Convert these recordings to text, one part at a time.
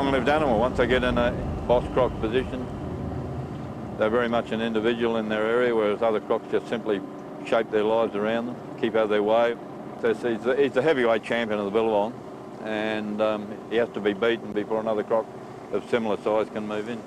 long-lived animal. Once they get in a boss croc position, they're very much an individual in their area, whereas other crocs just simply shape their lives around them, keep out of their way. So he's the heavyweight champion of the Billabong, and he has to be beaten before another croc of similar size can move in.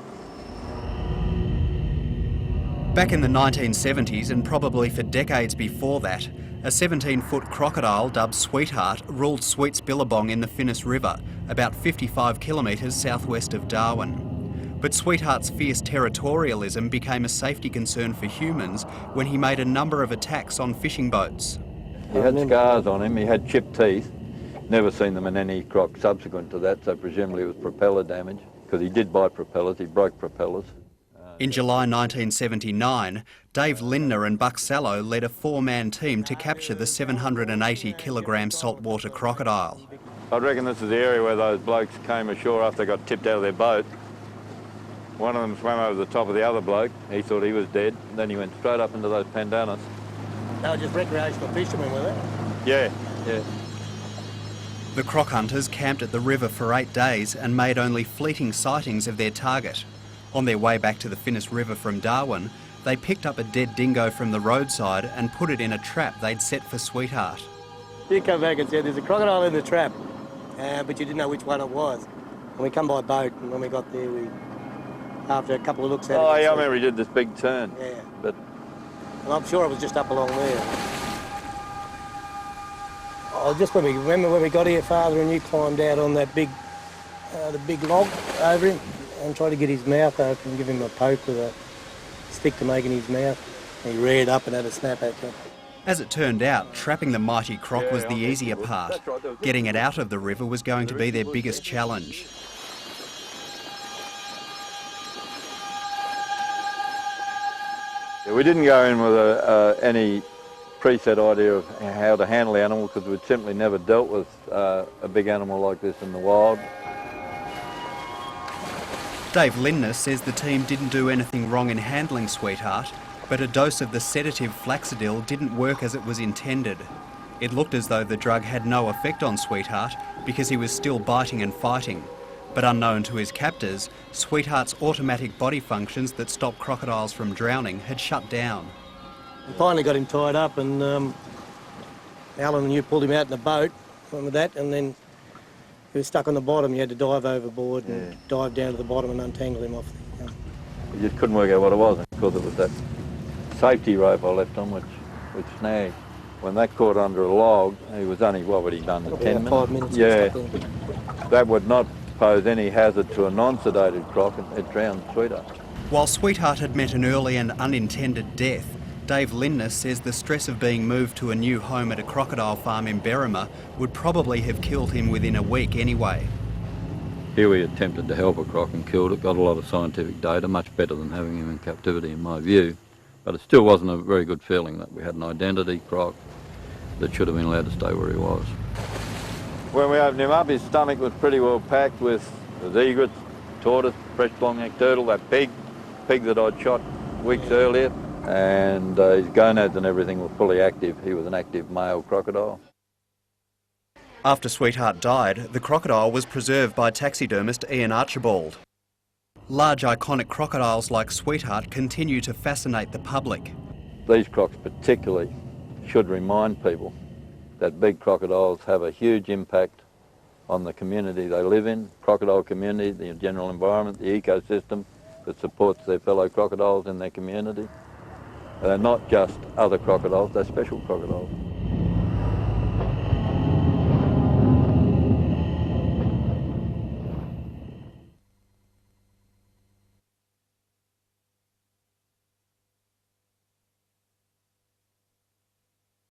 Back in the 1970s, and probably for decades before that, a 17-foot crocodile dubbed Sweetheart ruled Sweet's Billabong in the Finniss River, about 55 kilometres southwest of Darwin. But Sweetheart's fierce territorialism became a safety concern for humans when he made a number of attacks on fishing boats. He had scars on him, he had chipped teeth. Never seen them in any croc subsequent to that, so presumably it was propeller damage, because he did bite propellers, he broke propellers. In July 1979, Dave Lindner and Buck Sallow led a four-man team to capture the 780-kilogram saltwater crocodile. I reckon this is the area where those blokes came ashore after they got tipped out of their boat. One of them swam over the top of the other bloke. He thought he was dead. And then he went straight up into those pandanus. They were just recreational fishermen, were they? Yeah. The croc hunters camped at the river for 8 days and made only fleeting sightings of their target. On their way back to the Finniss River from Darwin, they picked up a dead dingo from the roadside and put it in a trap they'd set for Sweetheart. You come back and said, there's a crocodile in the trap, but you didn't know which one it was. And we come by boat, and when we got there, after a couple of looks at it... Oh, yeah, I remember he did this big turn. Yeah. But and I'm sure it was just up along there. Oh, just when we got here, Father and you climbed out on that the big log over him, and tried to get his mouth open and give him a poke with a stick to make in his mouth. He reared up and had a snap at you. As it turned out, trapping the mighty croc was the easier part. Getting it out of the river was going to be their biggest challenge. we didn't go in with any preset idea of how to handle the animal, because we'd simply never dealt with a big animal like this in the wild. Dave Lindner says the team didn't do anything wrong in handling Sweetheart, but a dose of the sedative Flaxidil didn't work as it was intended. It looked as though the drug had no effect on Sweetheart because he was still biting and fighting. But unknown to his captors, Sweetheart's automatic body functions that stop crocodiles from drowning had shut down. We finally got him tied up, and Alan and you pulled him out in a boat, with that, and then he was stuck on the bottom. You had to dive overboard and dive down to the bottom and untangle him off the... We just couldn't work out what it was, because it was that safety rope I left on which snagged. When that caught under a log, he was only, what would he done, 10 minutes? 5 minutes. Yeah, that would not pose any hazard to a non-sedated croc. It drowned Sweetheart. While Sweetheart had met an early and unintended death, Dave Lindner says the stress of being moved to a new home at a crocodile farm in Berrima would probably have killed him within a week anyway. Here we attempted to help a croc and killed it, got a lot of scientific data, much better than having him in captivity in my view. But it still wasn't a very good feeling that we had an identity croc that should have been allowed to stay where he was. When we opened him up, his stomach was pretty well packed with egrets, tortoise, fresh long-necked turtle, that pig that I'd shot weeks earlier, and his gonads and everything were fully active. He was an active male crocodile. After Sweetheart died, the crocodile was preserved by taxidermist Ian Archibald. Large iconic crocodiles like Sweetheart continue to fascinate the public. These crocs particularly should remind people that big crocodiles have a huge impact on the community they live in, crocodile community, the general environment, the ecosystem that supports their fellow crocodiles in their community. They're not just other crocodiles, they're special crocodiles.